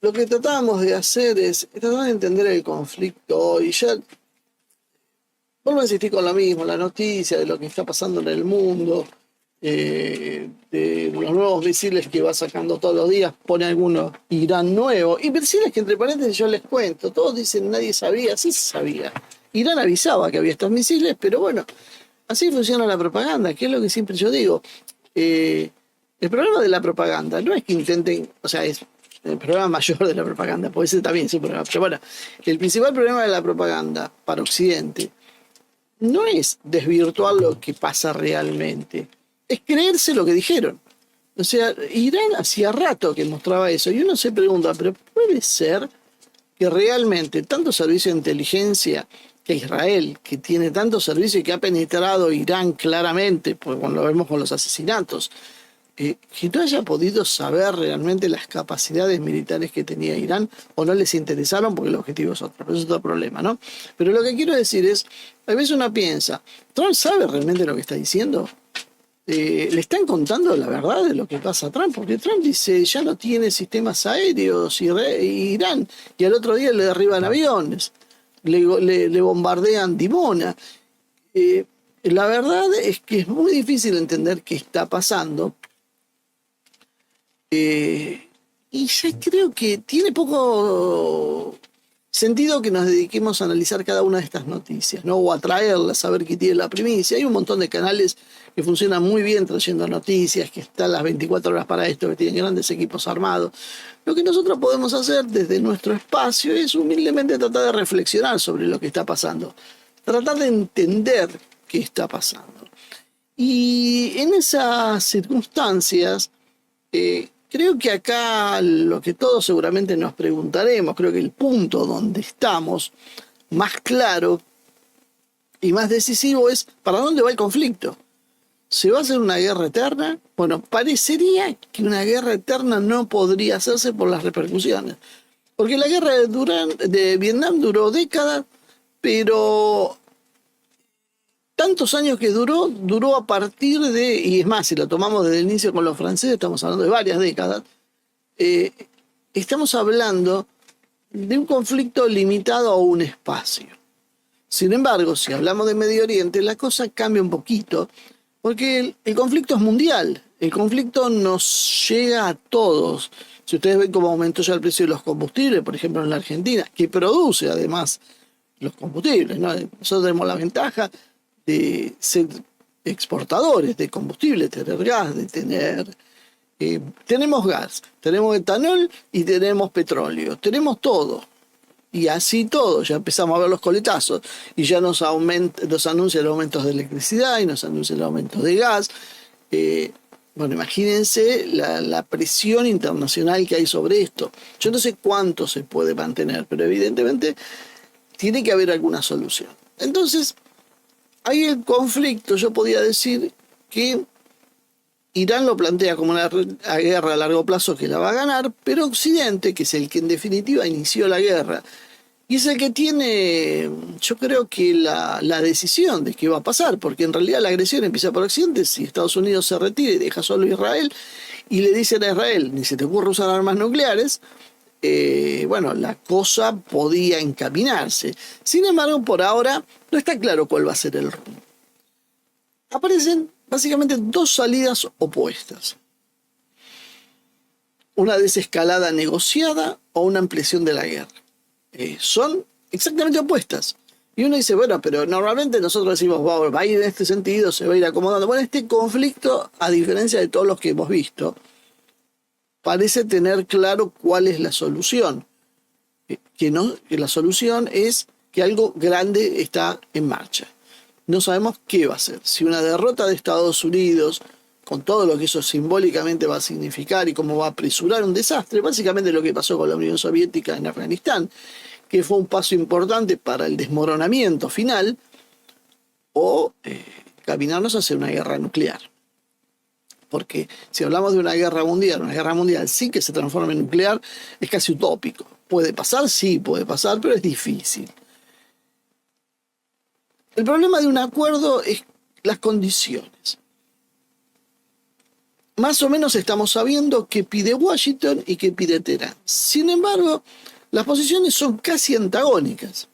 lo que tratábamos de hacer es tratar de entender el conflicto y ya vuelvo a insistir con lo mismo, la noticia de lo que está pasando en el mundo, de los nuevos misiles que va sacando todos los días, pone algunos Irán nuevo, y misiles que entre paréntesis yo les cuento, todos dicen nadie sabía, sí se sabía. Irán avisaba que había estos misiles, pero bueno, así funciona la propaganda, que es lo que siempre yo digo. El problema de la propaganda no es que intenten, o sea, es el problema mayor de la propaganda, puede ser también su problema, pero bueno, el principal problema de la propaganda para Occidente no es desvirtuar lo que pasa realmente, es creerse lo que dijeron. O sea, Irán hacía rato que mostraba eso y uno se pregunta, pero ¿puede ser que realmente tanto servicio de inteligencia que Israel, que tiene tanto servicio y que ha penetrado Irán claramente, pues cuando lo vemos con los asesinatos, que no haya podido saber realmente las capacidades militares que tenía Irán o no les interesaron porque el objetivo es otro, pero es otro problema, ¿no? Pero lo que quiero decir es, a veces uno piensa, ¿Trump sabe realmente lo que está diciendo? ¿Le están contando la verdad de lo que pasa a Trump? Porque Trump dice, ya no tiene sistemas aéreos Irán, y al otro día le derriban aviones, le bombardean Dimona. La verdad es que es muy difícil entender qué está pasando. Y ya creo que tiene poco sentido que nos dediquemos a analizar cada una de estas noticias, ¿no? O a traerlas, a ver qué tiene la primicia. Hay un montón de canales que funcionan muy bien trayendo noticias, que están las 24 horas para esto, que tienen grandes equipos armados. Lo que nosotros podemos hacer desde nuestro espacio es humildemente tratar de reflexionar sobre lo que está pasando, tratar de entender qué está pasando. Y en esas circunstancias, creo que acá lo que todos seguramente nos preguntaremos, creo que el punto donde estamos más claro y más decisivo es ¿para dónde va el conflicto? ¿Se va a hacer una guerra eterna? Bueno, parecería que una guerra eterna no podría hacerse por las repercusiones. Porque la guerra de Vietnam duró décadas, pero tantos años que duró a partir de, y es más, si lo tomamos desde el inicio con los franceses, estamos hablando de varias décadas, estamos hablando de un conflicto limitado a un espacio. Sin embargo, si hablamos de Medio Oriente, la cosa cambia un poquito, porque el conflicto es mundial, el conflicto nos llega a todos. Si ustedes ven cómo aumentó ya el precio de los combustibles, por ejemplo en la Argentina, que produce además los combustibles, ¿no? Nosotros tenemos la ventaja de ser exportadores de combustible, tener gas, de tener... tenemos gas, tenemos etanol y tenemos petróleo, tenemos todo. Y así todo, ya empezamos a ver los coletazos y ya nos anuncian aumentos de electricidad y nos anuncian aumentos de gas. Bueno, imagínense la presión internacional que hay sobre esto. Yo no sé cuánto se puede mantener, pero evidentemente tiene que haber alguna solución. Entonces, ahí el conflicto, yo podía decir que Irán lo plantea como una guerra a largo plazo que la va a ganar, pero Occidente, que es el que en definitiva inició la guerra, y es el que tiene, yo creo que la decisión de qué va a pasar, porque en realidad la agresión empieza por Occidente, si Estados Unidos se retira y deja solo a Israel, y le dicen a Israel, ni se te ocurre usar armas nucleares, bueno, la cosa podía encaminarse. Sin embargo, por ahora no está claro cuál va a ser el rumbo. Aparecen básicamente dos salidas opuestas. Una desescalada negociada o una ampliación de la guerra. Son exactamente opuestas. Y uno dice, bueno, pero normalmente nosotros decimos, va a ir en este sentido, se va a ir acomodando. Bueno, este conflicto, a diferencia de todos los que hemos visto, parece tener claro cuál es la solución. Que la solución es que algo grande está en marcha. No sabemos qué va a ser. Si una derrota de Estados Unidos, con todo lo que eso simbólicamente va a significar y cómo va a apresurar un desastre, básicamente lo que pasó con la Unión Soviética en Afganistán, que fue un paso importante para el desmoronamiento final, o caminarnos hacia una guerra nuclear. Porque si hablamos de una guerra mundial sí que se transforme en nuclear, es casi utópico. ¿Puede pasar? Sí, puede pasar, pero es difícil. El problema de un acuerdo es las condiciones. más o menos estamos sabiendo qué pide Washington y qué pide Teherán. Sin embargo, las posiciones son casi antagónicas.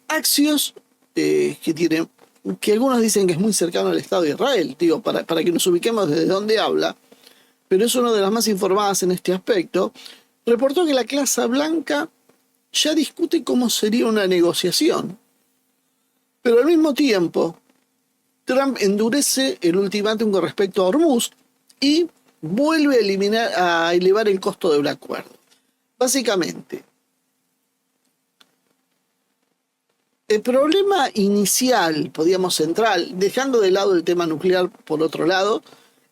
Axios, que tiene, que algunos dicen que es muy cercano al Estado de Israel, digo, para que nos ubiquemos desde dónde habla, pero es una de las más informadas en este aspecto, reportó que la Casa Blanca ya discute cómo sería una negociación. Pero al mismo tiempo, Trump endurece el ultimátum con respecto a Hormuz y vuelve a elevar el costo del acuerdo. Básicamente, el problema inicial, podríamos central, dejando de lado el tema nuclear por otro lado,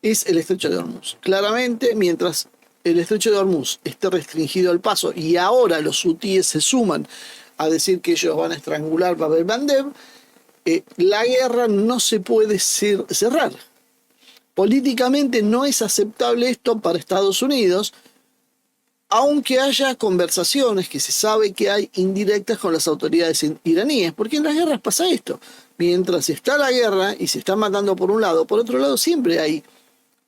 es el estrecho de Hormuz. Claramente, mientras el estrecho de Hormuz esté restringido al paso y ahora los hutíes se suman a decir que ellos van a estrangular Bab el-Mandeb, la guerra no se puede cerrar. Políticamente no es aceptable esto para Estados Unidos, aunque haya conversaciones que se sabe que hay indirectas con las autoridades iraníes, porque en las guerras pasa esto. Mientras está la guerra y se está matando por un lado, por otro lado siempre hay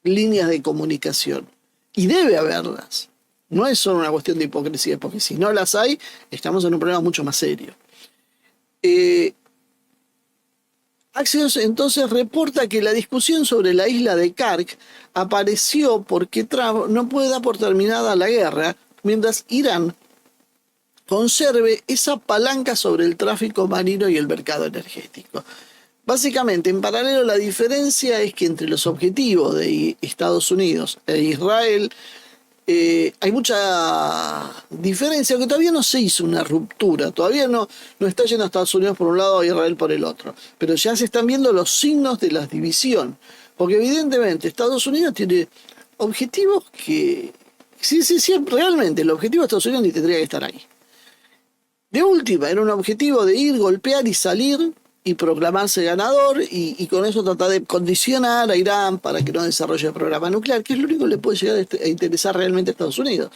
líneas de comunicación. Y debe haberlas. No es solo una cuestión de hipocresía, porque si no las hay, estamos en un problema mucho más serio. Axios entonces reporta que la discusión sobre la isla de Kark apareció porque Trump no puede dar por terminada la guerra mientras Irán conserve esa palanca sobre el tráfico marino y el mercado energético. Básicamente, en paralelo, la diferencia es que entre los objetivos de Estados Unidos e Israel hay mucha diferencia, que todavía no se hizo una ruptura, todavía no está yendo a Estados Unidos por un lado y Israel por el otro, pero ya se están viendo los signos de la división, porque evidentemente Estados Unidos tiene objetivos que, sí, realmente el objetivo de Estados Unidos ni tendría que estar ahí. De última, era un objetivo de ir, golpear y salir y proclamarse ganador y con eso tratar de condicionar a Irán para que no desarrolle el programa nuclear, que es lo único que le puede llegar a interesar realmente a Estados Unidos.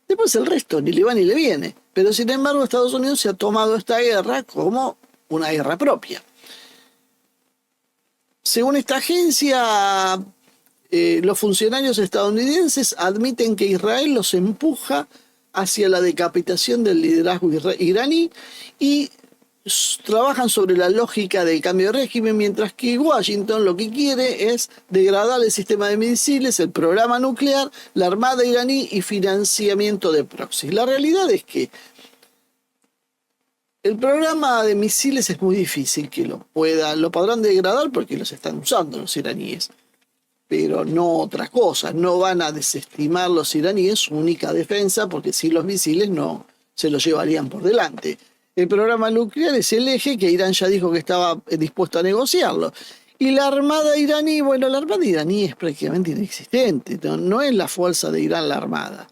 Después el resto ni le va ni le viene. Pero sin embargo Estados Unidos se ha tomado esta guerra como una guerra propia. Según esta agencia, los funcionarios estadounidenses admiten que Israel los empuja hacia la decapitación del liderazgo iraní y trabajan sobre la lógica del cambio de régimen, mientras que Washington lo que quiere es degradar el sistema de misiles, el programa nuclear, la armada iraní y financiamiento de proxies. La realidad es que el programa de misiles es muy difícil que lo podrán degradar porque los están usando los iraníes, pero no otra cosa. No van a desestimar los iraníes su única defensa, porque si los misiles no se los llevarían por delante. El programa nuclear es el eje que Irán ya dijo que estaba dispuesto a negociarlo. Y la armada iraní, bueno, la armada iraní es prácticamente inexistente, no es la fuerza de Irán la armada.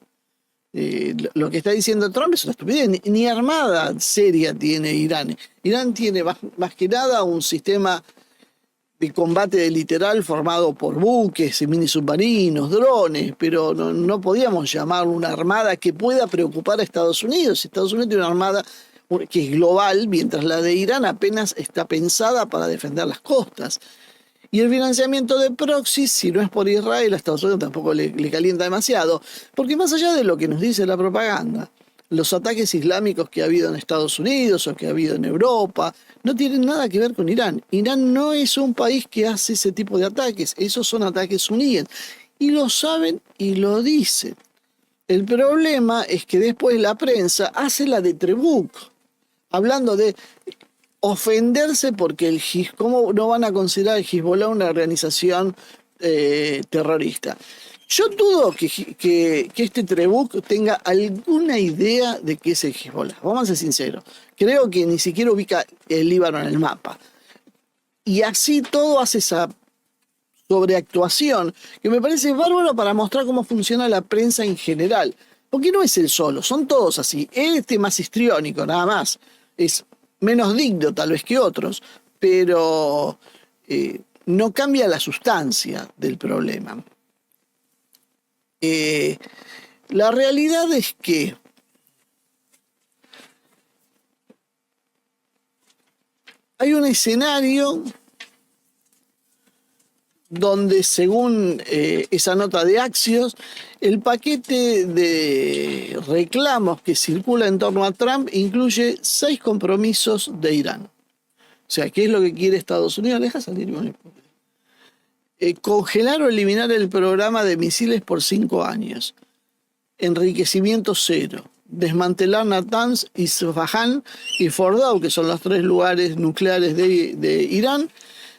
Lo que está diciendo Trump es una estupidez, ni armada seria tiene Irán. Irán tiene más que nada un sistema de combate literal formado por buques, mini submarinos, drones, pero no podíamos llamarlo una armada que pueda preocupar a Estados Unidos. Estados Unidos tiene una armada que es global, mientras la de Irán apenas está pensada para defender las costas. Y el financiamiento de proxies, si no es por Israel, a Estados Unidos tampoco le calienta demasiado, porque más allá de lo que nos dice la propaganda, los ataques islámicos que ha habido en Estados Unidos o que ha habido en Europa no tienen nada que ver con Irán. Irán no es un país que hace ese tipo de ataques, esos son ataques suníes. Y lo saben y lo dicen. El problema es que después la prensa hace la de Trebuk, hablando de ofenderse porque ¿cómo no van a considerar el Hezbollah una organización terrorista? Yo dudo que este Trebuk tenga alguna idea de qué es el Hezbollah. Vamos a ser sinceros. Creo que ni siquiera ubica el Líbano en el mapa. Y así todo hace esa sobreactuación que me parece bárbaro para mostrar cómo funciona la prensa en general. Porque no es él solo, son todos así. Este más histriónico, nada más. Es menos digno tal vez que otros, pero no cambia la sustancia del problema. La realidad es que hay un escenario donde según esa nota de Axios, el paquete de reclamos que circula en torno a Trump incluye 6 compromisos de Irán. O sea, ¿qué es lo que quiere Estados Unidos? Deja salir. Congelar o eliminar el programa de misiles por 5 años. Enriquecimiento cero. Desmantelar Natanz, Isfahan y Fordow, que son los 3 lugares nucleares de Irán.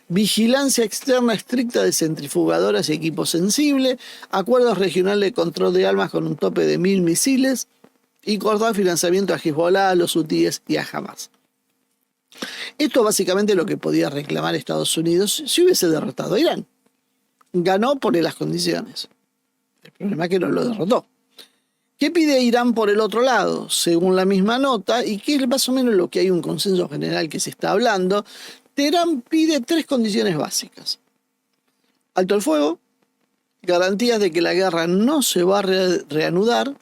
Vigilancia externa estricta de centrifugadoras y equipos sensibles. Acuerdos regionales de control de armas con un tope de 1000 misiles. Y cortar financiamiento a Hezbollah, a los hutíes y a Hamas. Esto básicamente es lo que podía reclamar Estados Unidos si hubiese derrotado a Irán. Ganó por las condiciones. El problema es que no lo derrotó. ¿Qué pide Irán por el otro lado? Según la misma nota, y que es más o menos lo que hay un consenso general que se está hablando, Teherán pide 3 condiciones básicas. Alto el fuego, garantías de que la guerra no se va a reanudar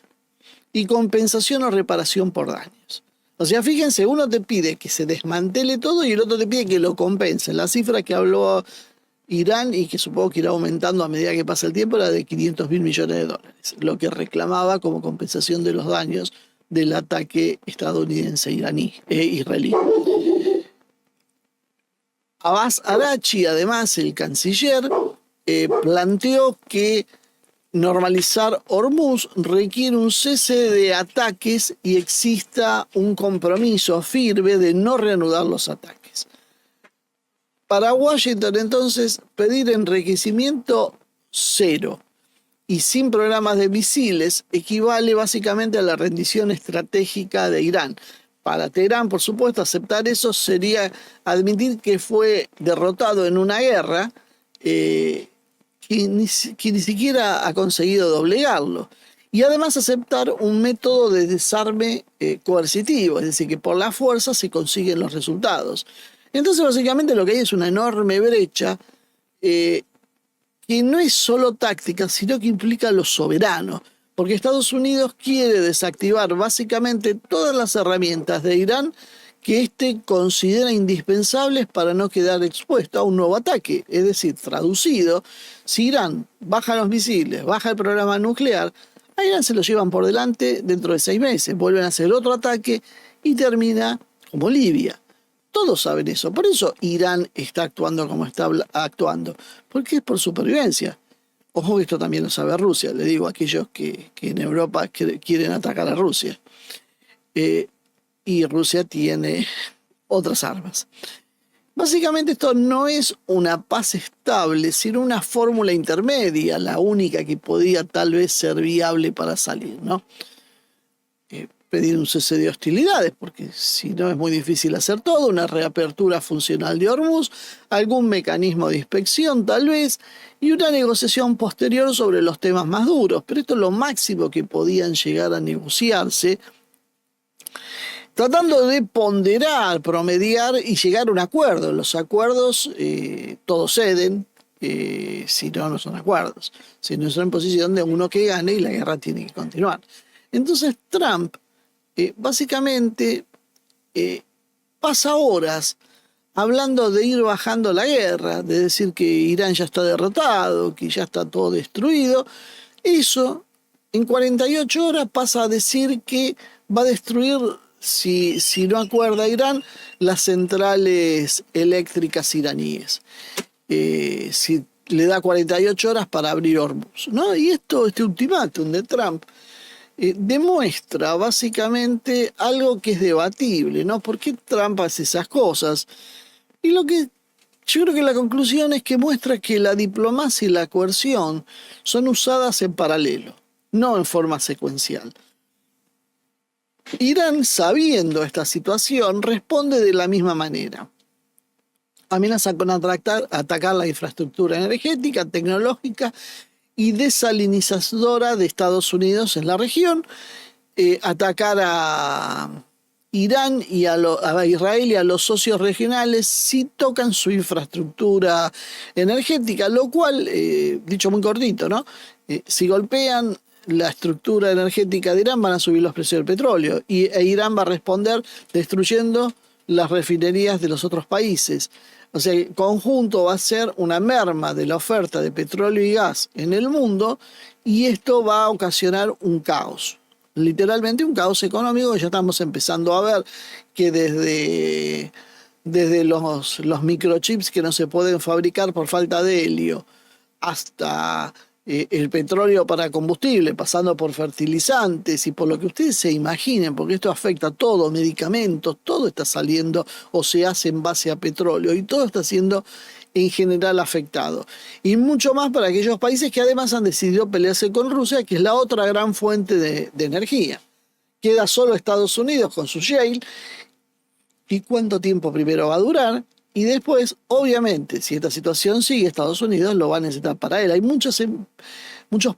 y compensación o reparación por daños. O sea, fíjense, uno te pide que se desmantele todo y el otro te pide que lo compense. La cifra que habló Irán, y que supongo que irá aumentando a medida que pasa el tiempo, era de 500.000 millones de dólares, lo que reclamaba como compensación de los daños del ataque estadounidense israelí. Abbas Araghchi, además, el canciller, planteó que normalizar Hormuz requiere un cese de ataques y exista un compromiso firme de no reanudar los ataques. Para Washington, entonces, pedir enriquecimiento cero y sin programas de misiles equivale básicamente a la rendición estratégica de Irán. Para Teherán, por supuesto, aceptar eso sería admitir que fue derrotado en una guerra que ni siquiera ha conseguido doblegarlo. Y además aceptar un método de desarme coercitivo, es decir, que por la fuerza se consiguen los resultados. Entonces, básicamente lo que hay es una enorme brecha que no es solo táctica, sino que implica lo soberano, porque Estados Unidos quiere desactivar básicamente todas las herramientas de Irán que éste considera indispensables para no quedar expuesto a un nuevo ataque. Es decir, traducido, si Irán baja los misiles, baja el programa nuclear, a Irán se lo llevan por delante dentro de 6 meses, vuelven a hacer otro ataque y termina como Libia. Todos saben eso, por eso Irán está actuando como está actuando, porque es por supervivencia. Ojo que esto también lo sabe Rusia, le digo a aquellos que en Europa quieren atacar a Rusia. Y Rusia tiene otras armas. Básicamente esto no es una paz estable, sino una fórmula intermedia, la única que podía tal vez ser viable para salir, ¿no? Pedir un cese de hostilidades, porque si no es muy difícil hacer todo, una reapertura funcional de Hormuz, algún mecanismo de inspección tal vez, y una negociación posterior sobre los temas más duros. Pero esto es lo máximo que podían llegar a negociarse, tratando de ponderar, promediar y llegar a un acuerdo. Los acuerdos todos ceden, si no, no son acuerdos, si no son en posición de uno que gane y la guerra tiene que continuar. Entonces Trump básicamente pasa horas hablando de ir bajando la guerra, de decir que Irán ya está derrotado, que ya está todo destruido. Eso en 48 horas pasa a decir que va a destruir, si no acuerda Irán, las centrales eléctricas iraníes. Si le da 48 horas para abrir Hormuz, ¿no? Y este ultimátum de Trump demuestra básicamente algo que es debatible, ¿no? ¿Por qué Trump hace esas cosas? Y lo que yo creo que la conclusión es que muestra que la diplomacia y la coerción son usadas en paralelo, no en forma secuencial. Irán, sabiendo esta situación, responde de la misma manera. Amenaza con atacar la infraestructura energética, tecnológica y desalinizadora de Estados Unidos en la región, atacar a Irán y a Israel y a los socios regionales si tocan su infraestructura energética, lo cual, dicho muy cortito, ¿no? Si golpean la estructura energética de Irán van a subir los precios del petróleo e Irán va a responder destruyendo las refinerías de los otros países. O sea, el conjunto va a ser una merma de la oferta de petróleo y gas en el mundo y esto va a ocasionar un caos. Literalmente un caos económico que ya estamos empezando a ver que desde los microchips que no se pueden fabricar por falta de helio hasta el petróleo para combustible, pasando por fertilizantes y por lo que ustedes se imaginen, porque esto afecta a todo, medicamentos, todo está saliendo o se hace en base a petróleo y todo está siendo en general afectado. Y mucho más para aquellos países que además han decidido pelearse con Rusia, que es la otra gran fuente de energía. Queda solo Estados Unidos con su shale. ¿Y cuánto tiempo primero va a durar? Y después, obviamente, si esta situación sigue, Estados Unidos lo va a necesitar para él. Hay muchos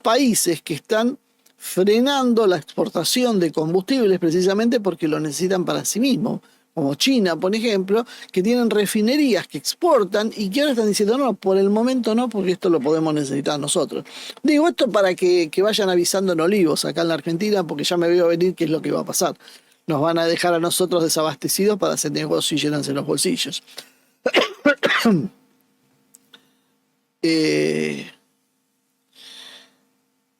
países que están frenando la exportación de combustibles precisamente porque lo necesitan para sí mismos, como China, por ejemplo, que tienen refinerías que exportan y que ahora están diciendo, no, por el momento no, porque esto lo podemos necesitar nosotros. Digo esto para que vayan avisando en Olivos, acá en la Argentina, porque ya me veo venir qué es lo que va a pasar. Nos van a dejar a nosotros desabastecidos para hacer negocio y llenarse los bolsillos.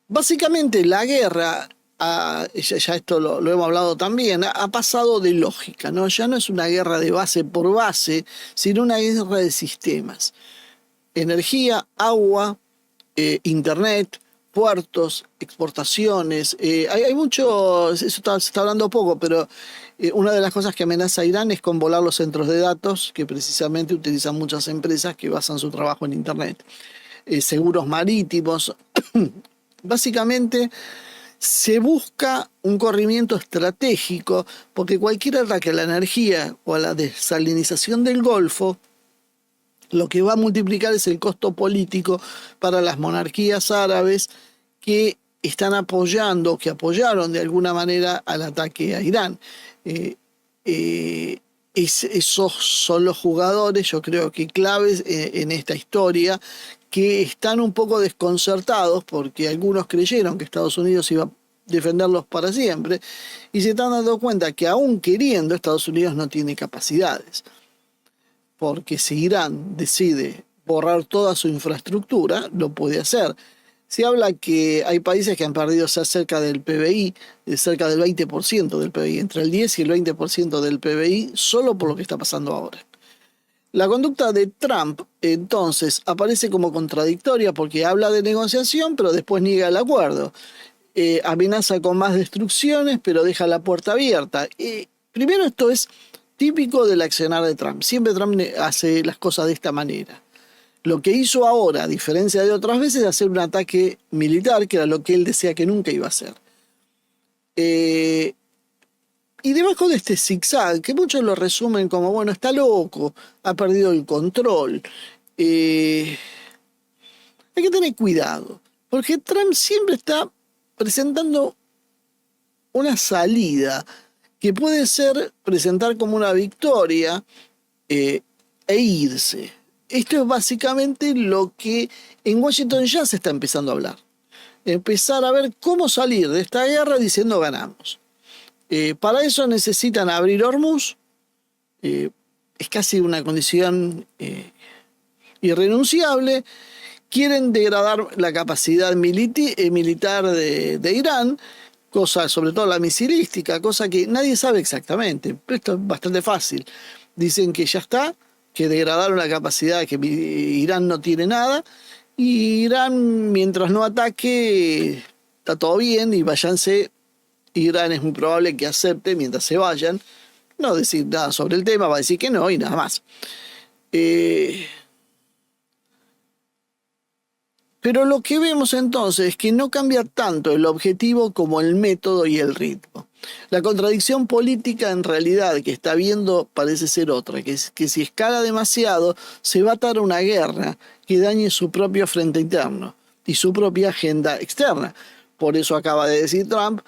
Básicamente la guerra, ya esto lo hemos hablado también, ha pasado de lógica, ¿no? Ya no es una guerra de base por base, sino una guerra de sistemas. Energía, agua, internet, puertos, exportaciones. Hay mucho, eso se está hablando poco, pero una de las cosas que amenaza a Irán es con volar los centros de datos que precisamente utilizan muchas empresas que basan su trabajo en internet. Seguros marítimos. Básicamente se busca un corrimiento estratégico porque cualquier ataque a la energía o a la desalinización del Golfo lo que va a multiplicar es el costo político para las monarquías árabes que están apoyando, que apoyaron de alguna manera al ataque a Irán. Esos son los jugadores, yo creo que claves en esta historia, que están un poco desconcertados porque algunos creyeron que Estados Unidos iba a defenderlos para siempre y se están dando cuenta que aún queriendo Estados Unidos no tiene capacidades. Porque si Irán decide borrar toda su infraestructura, lo puede hacer. Se habla que hay países que han perdido cerca del PBI, cerca del 20% del PBI, entre el 10 y el 20% del PBI, solo por lo que está pasando ahora. La conducta de Trump, entonces, aparece como contradictoria porque habla de negociación, pero después niega el acuerdo. Amenaza con más destrucciones, pero deja la puerta abierta. Primero, esto es típico del accionar de Trump. Siempre Trump hace las cosas de esta manera. Lo que hizo ahora, a diferencia de otras veces, es hacer un ataque militar, que era lo que él decía que nunca iba a hacer. Y debajo de este zigzag, que muchos lo resumen como, bueno, está loco, ha perdido el control. Hay que tener cuidado, porque Trump siempre está presentando una salida que puede ser presentar como una victoria e irse. Esto es básicamente lo que en Washington ya se está empezando a hablar. Empezar a ver cómo salir de esta guerra diciendo ganamos. Para eso necesitan abrir Hormuz. Es casi una condición irrenunciable. Quieren degradar la capacidad militar de Irán, cosa, sobre todo la misilística, cosa que nadie sabe exactamente. Pero esto es bastante fácil. Dicen que ya está, que degradaron la capacidad, que Irán no tiene nada, y Irán, mientras no ataque, está todo bien, y váyanse. Irán es muy probable que acepte mientras se vayan, no decir nada sobre el tema, va a decir que no y nada más. Pero lo que vemos entonces es que no cambia tanto el objetivo como el método y el ritmo. La contradicción política en realidad que está viendo parece ser otra, que es que si escala demasiado se va a atar a una guerra que dañe su propio frente interno y su propia agenda externa. Por eso acaba de decir Trump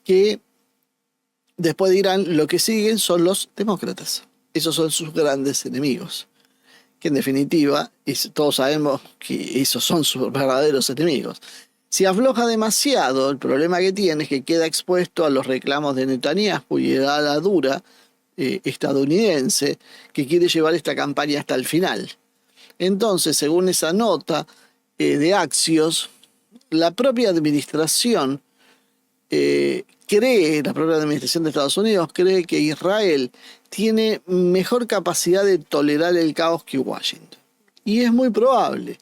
que después de Irán lo que siguen son los demócratas. Esos son sus grandes enemigos. Que en definitiva, todos sabemos que esos son sus verdaderos enemigos. Si afloja demasiado, el problema que tiene es que queda expuesto a los reclamos de Netanyahu y a la dura estadounidense que quiere llevar esta campaña hasta el final. Entonces, según esa nota de Axios, la propia administración la propia administración de Estados Unidos cree que Israel tiene mejor capacidad de tolerar el caos que Washington. Y es muy probable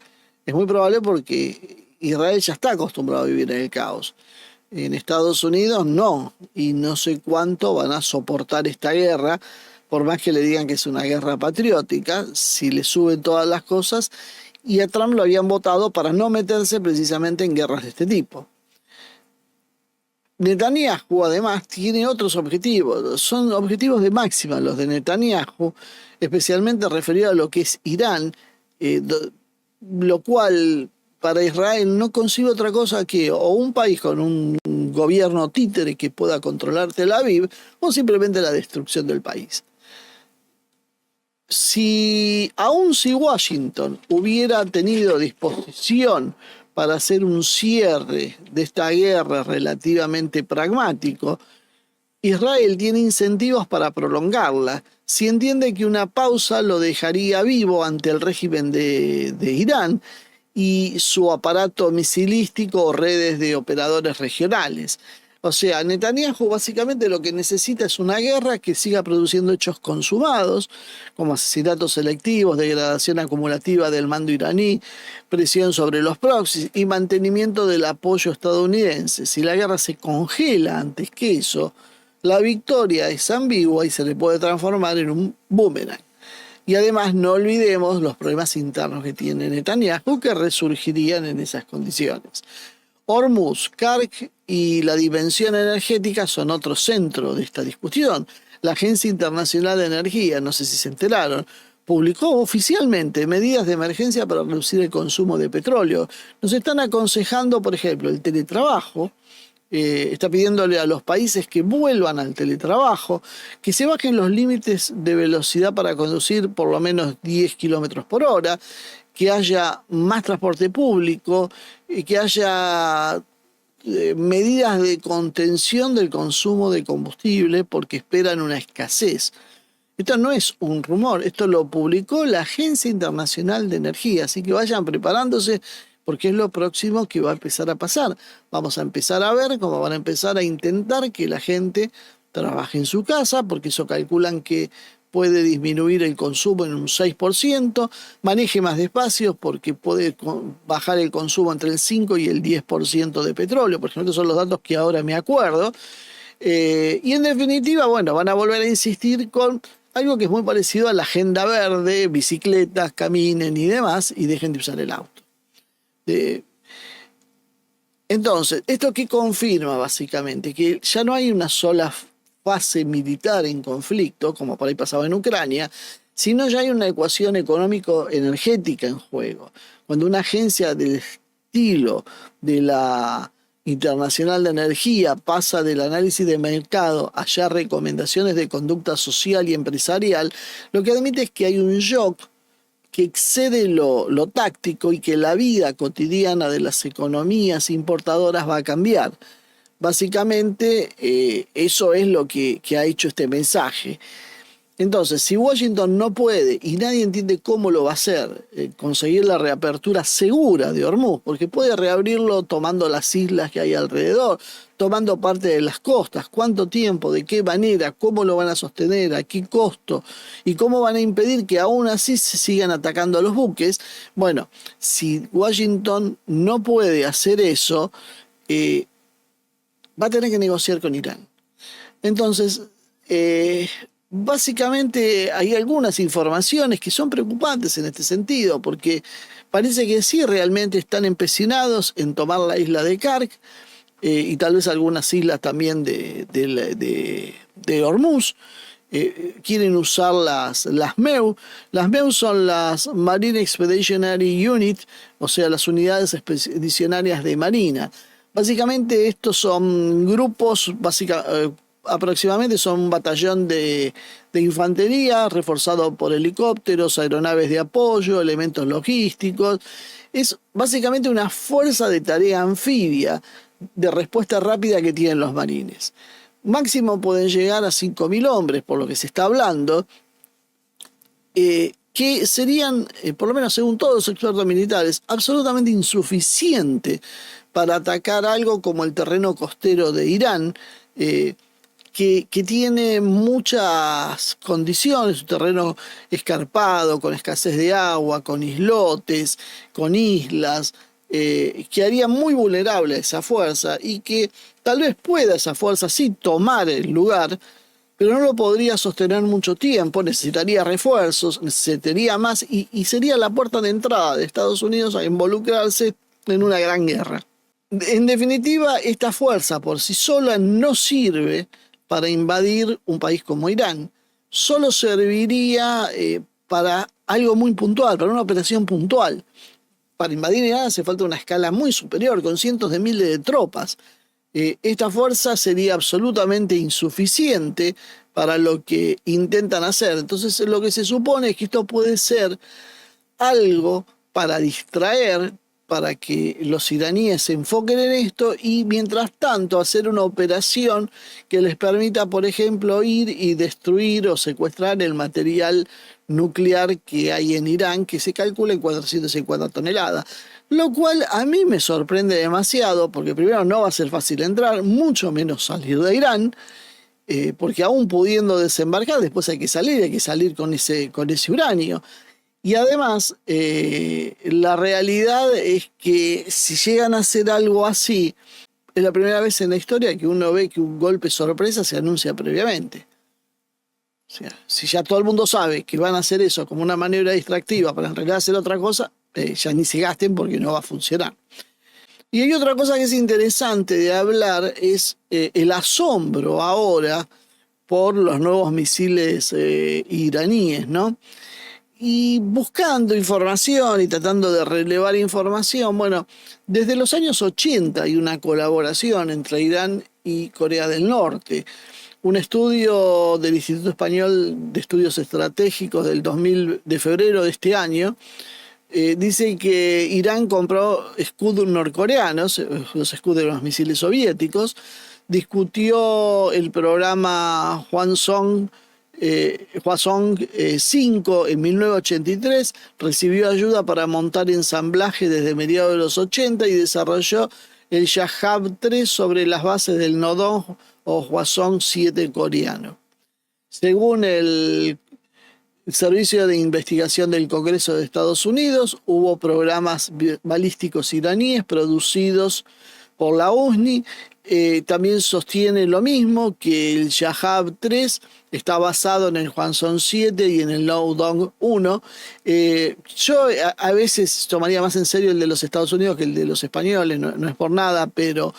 porque Israel ya está acostumbrado a vivir en el caos. En Estados Unidos no, y no sé cuánto van a soportar esta guerra, por más que le digan que es una guerra patriótica, si le suben todas las cosas, y a Trump lo habían votado para no meterse precisamente en guerras de este tipo. Netanyahu además tiene otros objetivos, son objetivos de máxima los de Netanyahu, especialmente referido a lo que es Irán, lo cual para Israel no concibe otra cosa que o un país con un gobierno títere que pueda controlar Tel Aviv o simplemente la destrucción del país. Aun si Washington hubiera tenido disposición para hacer un cierre de esta guerra relativamente pragmático, Israel tiene incentivos para prolongarla. Si entiende que una pausa lo dejaría vivo ante el régimen de Irán y su aparato misilístico o redes de operadores regionales. O sea, Netanyahu básicamente lo que necesita es una guerra que siga produciendo hechos consumados, como asesinatos selectivos, degradación acumulativa del mando iraní, presión sobre los proxies y mantenimiento del apoyo estadounidense. Si la guerra se congela antes que eso, la victoria es ambigua y se le puede transformar en un boomerang. Y además no olvidemos los problemas internos que tiene Netanyahu que resurgirían en esas condiciones. Hormuz, Kark y la dimensión energética son otro centro de esta discusión. La Agencia Internacional de Energía, no sé si se enteraron, publicó oficialmente medidas de emergencia para reducir el consumo de petróleo. Nos están aconsejando, por ejemplo, el teletrabajo. Está pidiéndole a los países que vuelvan al teletrabajo, que se bajen los límites de velocidad para conducir por lo menos 10 kilómetros por hora, que haya más transporte público, que haya medidas de contención del consumo de combustible porque esperan una escasez. Esto no es un rumor, esto lo publicó la Agencia Internacional de Energía, así que vayan preparándose porque es lo próximo que va a empezar a pasar. Vamos a empezar a ver cómo van a empezar a intentar que la gente trabaje en su casa, porque eso calculan que puede disminuir el consumo en un 6%, maneje más despacio porque puede bajar el consumo entre el 5 y el 10% de petróleo, por ejemplo, estos son los datos que ahora me acuerdo. Y en definitiva, bueno, van a volver a insistir con algo que es muy parecido a la agenda verde, bicicletas, caminen y demás, y dejen de usar el auto. Entonces, ¿esto qué confirma básicamente? Que ya no hay una sola fase militar en conflicto, como por ahí pasaba en Ucrania, sino ya hay una ecuación económico-energética en juego. Cuando una agencia del estilo de la Internacional de Energía pasa del análisis de mercado a ya recomendaciones de conducta social y empresarial, lo que admite es que hay un shock que excede lo táctico y que la vida cotidiana de las economías importadoras va a cambiar. Básicamente, eso es lo que ha hecho este mensaje. Entonces, si Washington no puede, y nadie entiende cómo lo va a hacer, conseguir la reapertura segura de Hormuz, porque puede reabrirlo tomando las islas que hay alrededor, tomando parte de las costas, cuánto tiempo, de qué manera, cómo lo van a sostener, a qué costo, y cómo van a impedir que aún así se sigan atacando a los buques. Bueno, si Washington no puede hacer eso, va a tener que negociar con Irán. Entonces, básicamente hay algunas informaciones que son preocupantes en este sentido, porque parece que sí realmente están empecinados en tomar la isla de Kark y tal vez algunas islas también de Hormuz. Quieren usar las MEU. Las MEU son las Marine Expeditionary Unit, o sea, las unidades expedicionarias de Marina. Básicamente estos son grupos, aproximadamente son un batallón de infantería reforzado por helicópteros, aeronaves de apoyo, elementos logísticos. Es básicamente una fuerza de tarea anfibia de respuesta rápida que tienen los marines. máximo pueden llegar a 5.000 hombres, por lo que se está hablando, que serían, por lo menos según todos los expertos militares, absolutamente insuficiente para atacar algo como el terreno costero de Irán, que tiene muchas condiciones, un terreno escarpado, con escasez de agua, con islotes, con islas, que haría muy vulnerable a esa fuerza y que tal vez pueda esa fuerza sí tomar el lugar, pero no lo podría sostener mucho tiempo, necesitaría refuerzos, necesitaría más y sería la puerta de entrada de Estados Unidos a involucrarse en una gran guerra. En definitiva, esta fuerza por sí sola no sirve para invadir un país como Irán. Solo serviría para algo muy puntual, para una operación puntual. Para invadir Irán hace falta una escala muy superior, con cientos de miles de tropas. Esta fuerza sería absolutamente insuficiente para lo que intentan hacer. Entonces, lo que se supone es que esto puede ser algo para distraer, para que los iraníes se enfoquen en esto y mientras tanto hacer una operación que les permita, por ejemplo, ir y destruir o secuestrar el material nuclear que hay en Irán, que se calcula en 450 toneladas. Lo cual a mí me sorprende demasiado, porque primero no va a ser fácil entrar, mucho menos salir de Irán, porque aún pudiendo desembarcar, después hay que salir con ese uranio. Y además, la realidad es que si llegan a hacer algo así, es la primera vez en la historia que uno ve que un golpe sorpresa se anuncia previamente. O sea, si ya todo el mundo sabe que van a hacer eso como una maniobra distractiva para en realidad hacer otra cosa, ya ni se gasten porque no va a funcionar. Y hay otra cosa que es interesante de hablar, es el asombro ahora por los nuevos misiles iraníes, ¿no? Y buscando información y tratando de relevar información, bueno, desde los años 80 hay una colaboración entre Irán y Corea del Norte. Un estudio del Instituto Español de Estudios Estratégicos de febrero de este año dice que Irán compró escudos norcoreanos, los escudos de los misiles soviéticos, discutió el programa Hwasong 5 en 1983, recibió ayuda para montar ensamblaje desde mediados de los 80 y desarrolló el Shahab 3 sobre las bases del Nodong o Hwasong 7 coreano. Según el Servicio de Investigación del Congreso de Estados Unidos, hubo programas balísticos iraníes producidos por la USNI. También sostiene lo mismo, que el Shahab 3 está basado en el Hwasong 7 y en el Nodong 1. Yo a veces tomaría más en serio el de los Estados Unidos que el de los españoles, no es por nada, pero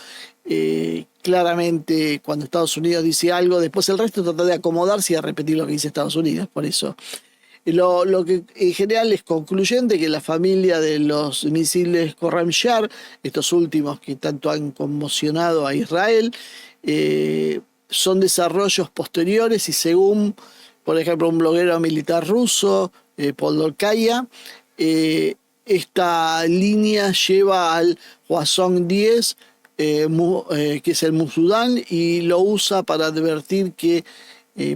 claramente cuando Estados Unidos dice algo, después el resto trata de acomodarse y a repetir lo que dice Estados Unidos. Por eso lo que en general es concluyente que la familia de los misiles Khorramshahr, estos últimos que tanto han conmocionado a Israel, son desarrollos posteriores y según, por ejemplo, un bloguero militar ruso, Podolkaya, esta línea lleva al Hwasong 10, que es el Musudán, y lo usa para advertir que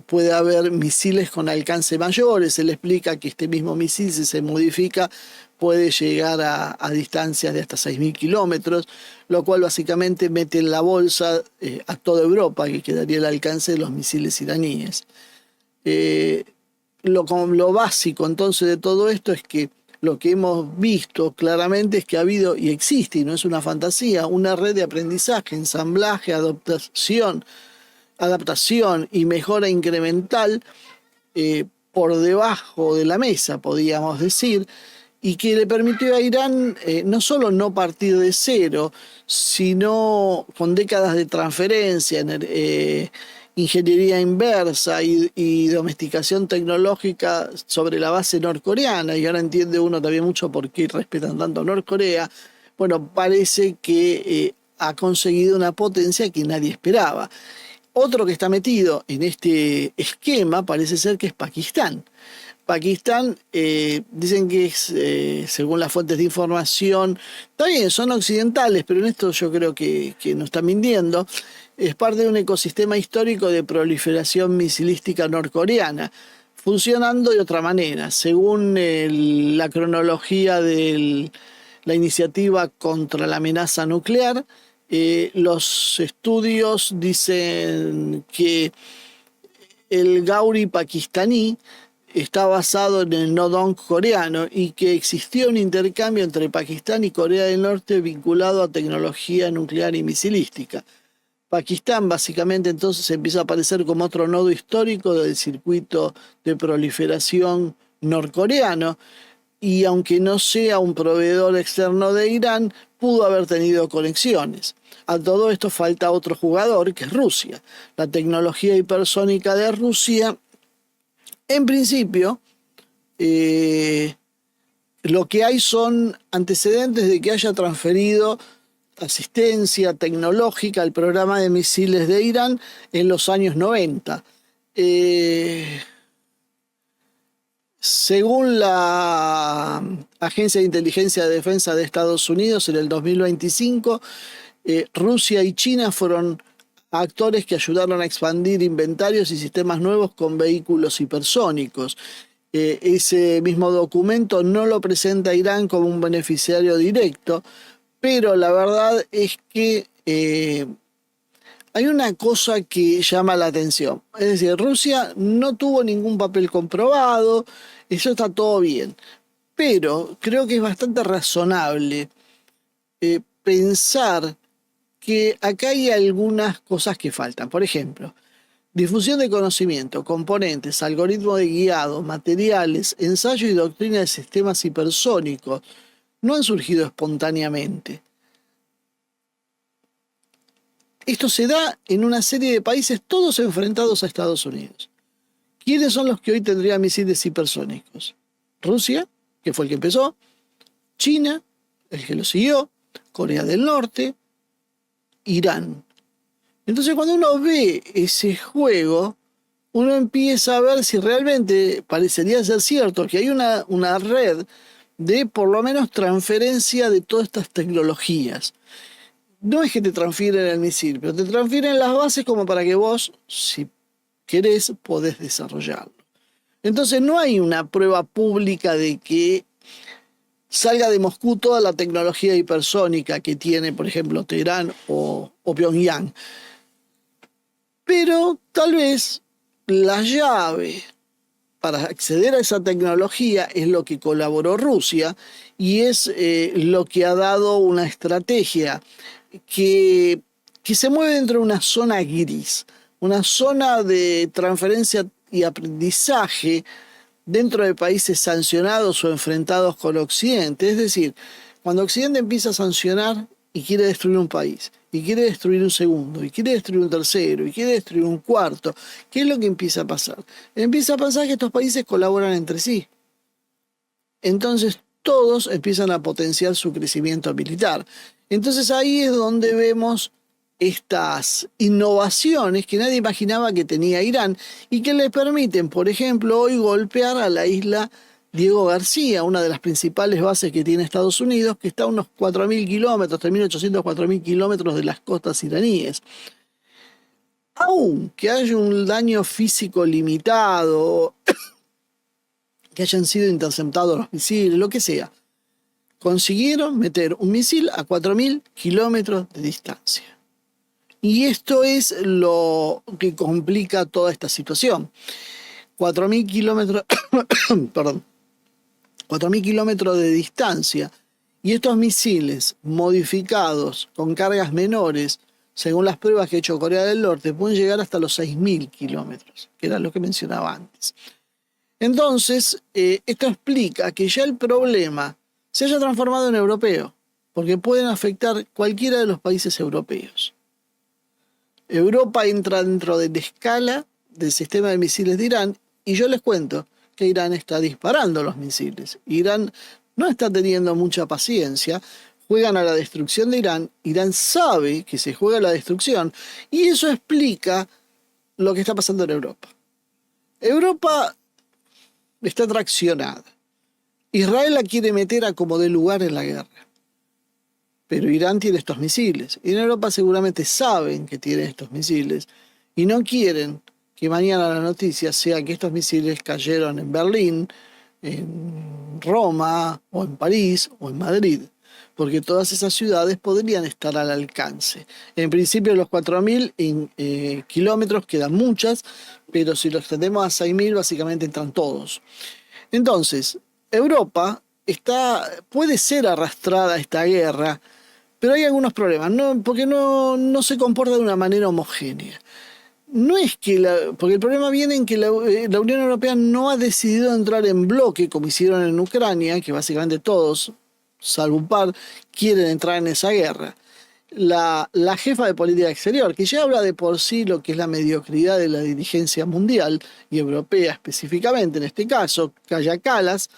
puede haber misiles con alcance mayores. Él explica que este mismo misil, si se modifica, puede llegar a distancias de hasta 6.000 kilómetros, lo cual básicamente mete en la bolsa a toda Europa, que quedaría al alcance de los misiles iraníes. Lo básico entonces de todo esto es que lo que hemos visto claramente es que ha habido y existe, y no es una fantasía, una red de aprendizaje, ensamblaje, adaptación y mejora incremental por debajo de la mesa, podríamos decir, y que le permitió a Irán no solo no partir de cero, sino con décadas de transferencia, ingeniería inversa y domesticación tecnológica sobre la base norcoreana, y ahora entiende uno también mucho por qué respetan tanto a Norcorea. Bueno, parece que ha conseguido una potencia que nadie esperaba. Otro que está metido en este esquema parece ser que es Pakistán. Pakistán, dicen que es, según las fuentes de información, está bien, son occidentales, pero en esto yo creo que nos están mintiendo, es parte de un ecosistema histórico de proliferación misilística norcoreana, funcionando de otra manera. Según la cronología de la iniciativa contra la amenaza nuclear, los estudios dicen que el Gauri pakistaní está basado en el Nodong coreano y que existió un intercambio entre Pakistán y Corea del Norte vinculado a tecnología nuclear y misilística. Pakistán básicamente entonces empieza a aparecer como otro nodo histórico del circuito de proliferación norcoreano, y aunque no sea un proveedor externo de Irán, pudo haber tenido conexiones. A todo esto falta otro jugador, que es Rusia. La tecnología hipersónica de Rusia, en principio, lo que hay son antecedentes de que haya transferido asistencia tecnológica al programa de misiles de Irán en los años 90. Según la Agencia de Inteligencia de Defensa de Estados Unidos, en el 2025, Rusia y China fueron actores que ayudaron a expandir inventarios y sistemas nuevos con vehículos hipersónicos. Ese mismo documento no lo presenta Irán como un beneficiario directo, pero la verdad es que hay una cosa que llama la atención. Es decir, Rusia no tuvo ningún papel comprobado, eso está todo bien. Pero creo que es bastante razonable pensar que acá hay algunas cosas que faltan. Por ejemplo, difusión de conocimiento, componentes, algoritmos de guiado, materiales, ensayo y doctrina de sistemas hipersónicos no han surgido espontáneamente. Esto se da en una serie de países todos enfrentados a Estados Unidos. ¿Quiénes son los que hoy tendrían misiles hipersónicos? Rusia, que fue el que empezó, China, el que lo siguió, Corea del Norte, Irán. Entonces cuando uno ve ese juego, uno empieza a ver si realmente parecería ser cierto que hay una red de por lo menos transferencia de todas estas tecnologías. No es que te transfieren el misil, pero te transfieren las bases como para que vos, si querés, podés desarrollarlo. Entonces no hay una prueba pública de que salga de Moscú toda la tecnología hipersónica que tiene, por ejemplo, Teherán o Pyongyang. Pero tal vez la llave para acceder a esa tecnología es lo que colaboró Rusia y es lo que ha dado una estrategia que se mueve dentro de una zona gris, una zona de transferencia y aprendizaje dentro de países sancionados o enfrentados con Occidente. Es decir, cuando Occidente empieza a sancionar y quiere destruir un país, y quiere destruir un segundo, y quiere destruir un tercero, y quiere destruir un cuarto, ¿qué es lo que empieza a pasar? Empieza a pasar que estos países colaboran entre sí. Entonces todos empiezan a potenciar su crecimiento militar. Entonces ahí es donde vemos estas innovaciones que nadie imaginaba que tenía Irán y que le permiten, por ejemplo, hoy golpear a la isla Diego García, una de las principales bases que tiene Estados Unidos, que está a unos 4.000 kilómetros, 3.800, 4.000 kilómetros de las costas iraníes. Aunque haya un daño físico limitado, que hayan sido interceptados los misiles, lo que sea, consiguieron meter un misil a 4.000 kilómetros de distancia. Y esto es lo que complica toda esta situación. 4.000 kilómetros, perdón, 4.000 kilómetros de distancia. Y estos misiles modificados con cargas menores, según las pruebas que ha hecho Corea del Norte, pueden llegar hasta los 6.000 kilómetros, que era lo que mencionaba antes. Entonces, esto explica que ya el problema se haya transformado en europeo, porque pueden afectar cualquiera de los países europeos. Europa entra dentro de la escala del sistema de misiles de Irán, y yo les cuento que Irán está disparando los misiles. Irán no está teniendo mucha paciencia, juegan a la destrucción de Irán, Irán sabe que se juega a la destrucción, y eso explica lo que está pasando en Europa. Europa está traccionada. Israel la quiere meter a como dé lugar en la guerra. pero Irán tiene estos misiles. Y en Europa seguramente saben que tienen estos misiles y no quieren que mañana la noticia sea que estos misiles cayeron en Berlín, en Roma, o en París, o en Madrid, porque todas esas ciudades podrían estar al alcance. En principio los 4.000 kilómetros quedan muchas, pero si lo extendemos a 6.000 básicamente entran todos. Entonces, Europa puede ser arrastrada a esta guerra, pero hay algunos problemas, porque no se comporta de una manera homogénea. No es que porque el problema viene en que la Unión Europea no ha decidido entrar en bloque como hicieron en Ucrania, que básicamente todos, salvo un par, quieren entrar en esa guerra. La jefa de política exterior, que ya habla de por sí lo que es la mediocridad de la dirigencia mundial y europea específicamente, en este caso, Kaja Kallas,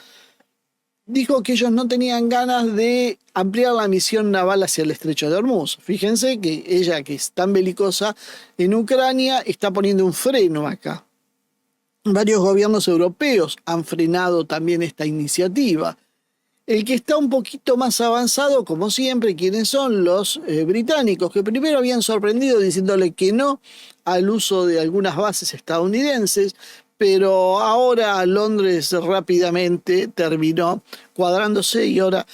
dijo que ellos no tenían ganas de ampliar la misión naval hacia el estrecho de Hormuz. Fíjense que ella, que es tan belicosa en Ucrania, está poniendo un freno acá. Varios gobiernos europeos han frenado también esta iniciativa. El que está un poquito más avanzado, como siempre, ¿quiénes son? Los británicos, que primero habían sorprendido diciéndole que no al uso de algunas bases estadounidenses, pero ahora Londres rápidamente terminó cuadrándose y ahora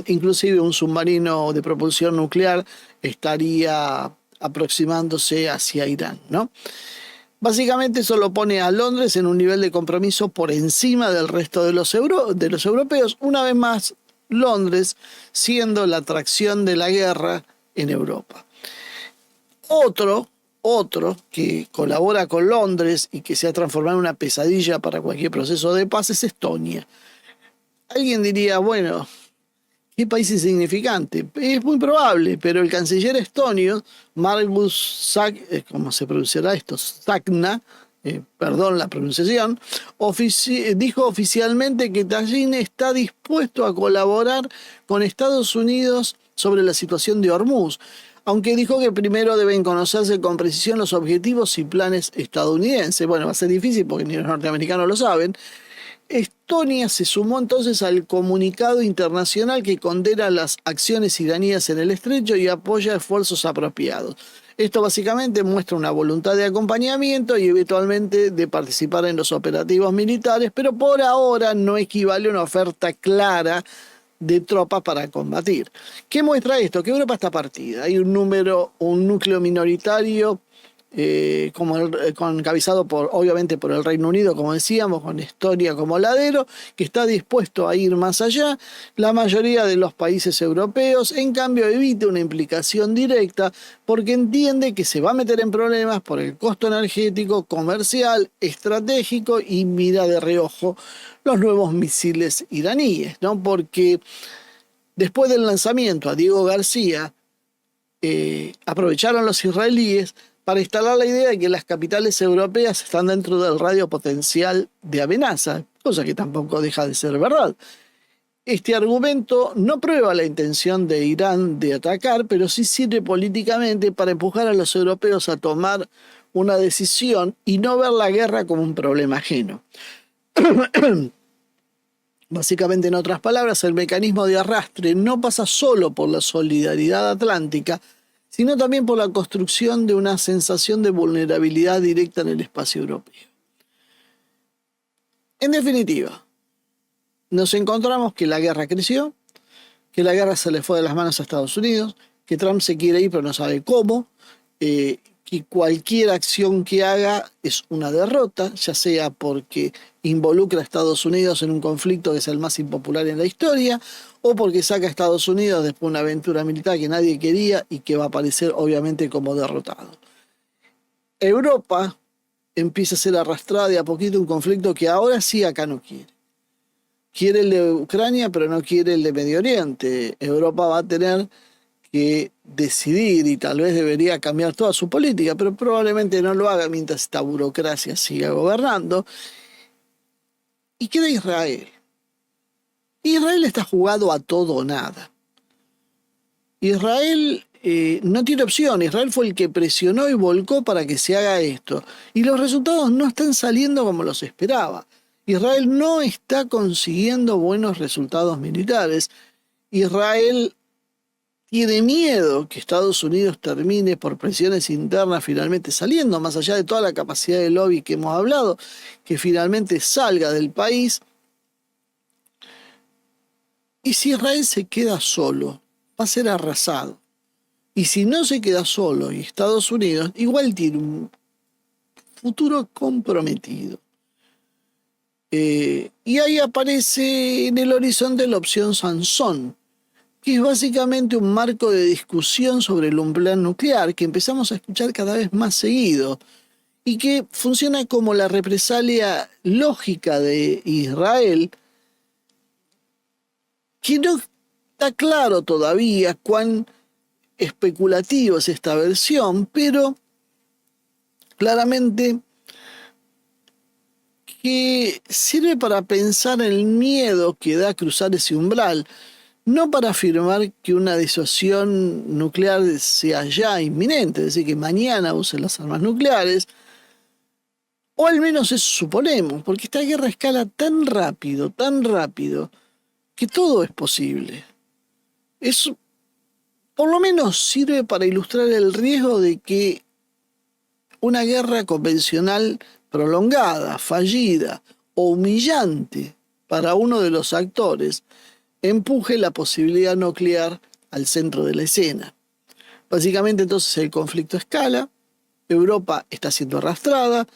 inclusive un submarino de propulsión nuclear estaría aproximándose hacia Irán, ¿no? Básicamente eso lo pone a Londres en un nivel de compromiso por encima del resto de los europeos. Una vez más, Londres siendo la atracción de la guerra en Europa. Otro que colabora con Londres y que se ha transformado en una pesadilla para cualquier proceso de paz es Estonia. Alguien diría, bueno, ¿qué país insignificante? Es muy probable, pero el canciller estonio, Margus ¿cómo se pronunciará esto? Sagna, perdón la pronunciación, dijo oficialmente que Tallinn está dispuesto a colaborar con Estados Unidos sobre la situación de Hormuz, aunque dijo que primero deben conocerse con precisión los objetivos y planes estadounidenses. Bueno, va a ser difícil porque ni los norteamericanos lo saben. Estonia se sumó entonces al comunicado internacional que condena las acciones iraníes en el estrecho y apoya esfuerzos apropiados. Esto básicamente muestra una voluntad de acompañamiento y eventualmente de participar en los operativos militares, pero por ahora no equivale a una oferta clara de tropas para combatir. ¿Qué muestra esto? Que Europa está partida. Hay un núcleo minoritario encabezado obviamente por el Reino Unido, como decíamos, con Estonia como ladero, que está dispuesto a ir más allá. La mayoría de los países europeos, en cambio, evita una implicación directa porque entiende que se va a meter en problemas por el costo energético, comercial, estratégico y mira de reojo los nuevos misiles iraníes, ¿no? Porque después del lanzamiento a Diego García, aprovecharon los israelíes para instalar la idea de que las capitales europeas están dentro del radio potencial de amenaza, cosa que tampoco deja de ser verdad. Este argumento no prueba la intención de Irán de atacar, pero sí sirve políticamente para empujar a los europeos a tomar una decisión y no ver la guerra como un problema ajeno. Básicamente, en otras palabras, el mecanismo de arrastre no pasa solo por la solidaridad atlántica, sino también por la construcción de una sensación de vulnerabilidad directa en el espacio europeo. En definitiva, nos encontramos que la guerra creció, que la guerra se le fue de las manos a Estados Unidos, que Trump se quiere ir pero no sabe cómo, que cualquier acción que haga es una derrota, ya sea porque involucra a Estados Unidos en un conflicto que es el más impopular en la historia, o porque saca a Estados Unidos después de una aventura militar que nadie quería y que va a aparecer obviamente como derrotado. Europa empieza a ser arrastrada de a poquito un conflicto que ahora sí acá no quiere. Quiere el de Ucrania, pero no quiere el de Medio Oriente. Europa va a tener que decidir y tal vez debería cambiar toda su política, pero probablemente no lo haga mientras esta burocracia siga gobernando. Y queda Israel. Israel está jugado a todo o nada. Israel no tiene opción. Israel fue el que presionó y volcó para que se haga esto. Y los resultados no están saliendo como los esperaba. Israel no está consiguiendo buenos resultados militares. Israel tiene miedo que Estados Unidos termine por presiones internas finalmente saliendo, más allá de toda la capacidad de lobby que hemos hablado, que finalmente salga del país. Y si Israel se queda solo, va a ser arrasado. Y si no se queda solo y Estados Unidos, igual tiene un futuro comprometido. Y ahí aparece en el horizonte la opción Sansón, que es básicamente un marco de discusión sobre un plan nuclear que empezamos a escuchar cada vez más seguido y que funciona como la represalia lógica de Israel, que no está claro todavía cuán especulativo es esta versión, pero claramente que sirve para pensar en el miedo que da cruzar ese umbral, no para afirmar que una disuasión nuclear sea ya inminente, es decir, que mañana usen las armas nucleares, o al menos eso suponemos, porque esta guerra escala tan rápido, que todo es posible. Eso por lo menos sirve para ilustrar el riesgo de que una guerra convencional prolongada, fallida o humillante para uno de los actores empuje la posibilidad nuclear al centro de la escena. Básicamente entonces el conflicto escala, Europa está siendo arrastrada,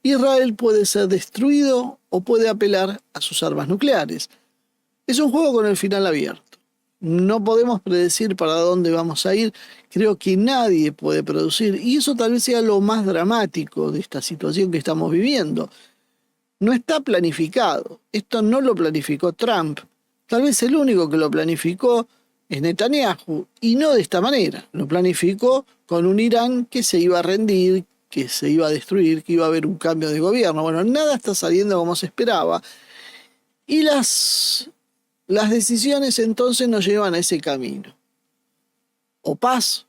Israel puede ser destruido o puede apelar a sus armas nucleares. Es un juego con el final abierto. No podemos predecir para dónde vamos a ir, creo que nadie puede producir, y eso tal vez sea lo más dramático de esta situación que estamos viviendo. No está planificado, esto no lo planificó Trump, tal vez el único que lo planificó es Netanyahu, y no de esta manera, lo planificó con un Irán que se iba a rendir, que se iba a destruir, que iba a haber un cambio de gobierno. Bueno, nada está saliendo como se esperaba, y las decisiones entonces nos llevan a ese camino. O paz,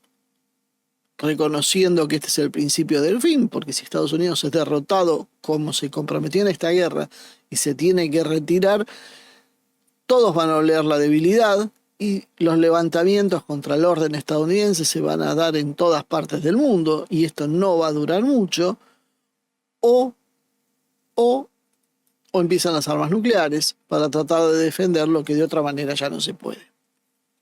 reconociendo que este es el principio del fin, porque si Estados Unidos es derrotado como se comprometió en esta guerra y se tiene que retirar, todos van a oler la debilidad y los levantamientos contra el orden estadounidense se van a dar en todas partes del mundo y esto no va a durar mucho, o empiezan las armas nucleares para tratar de defender lo que de otra manera ya no se puede.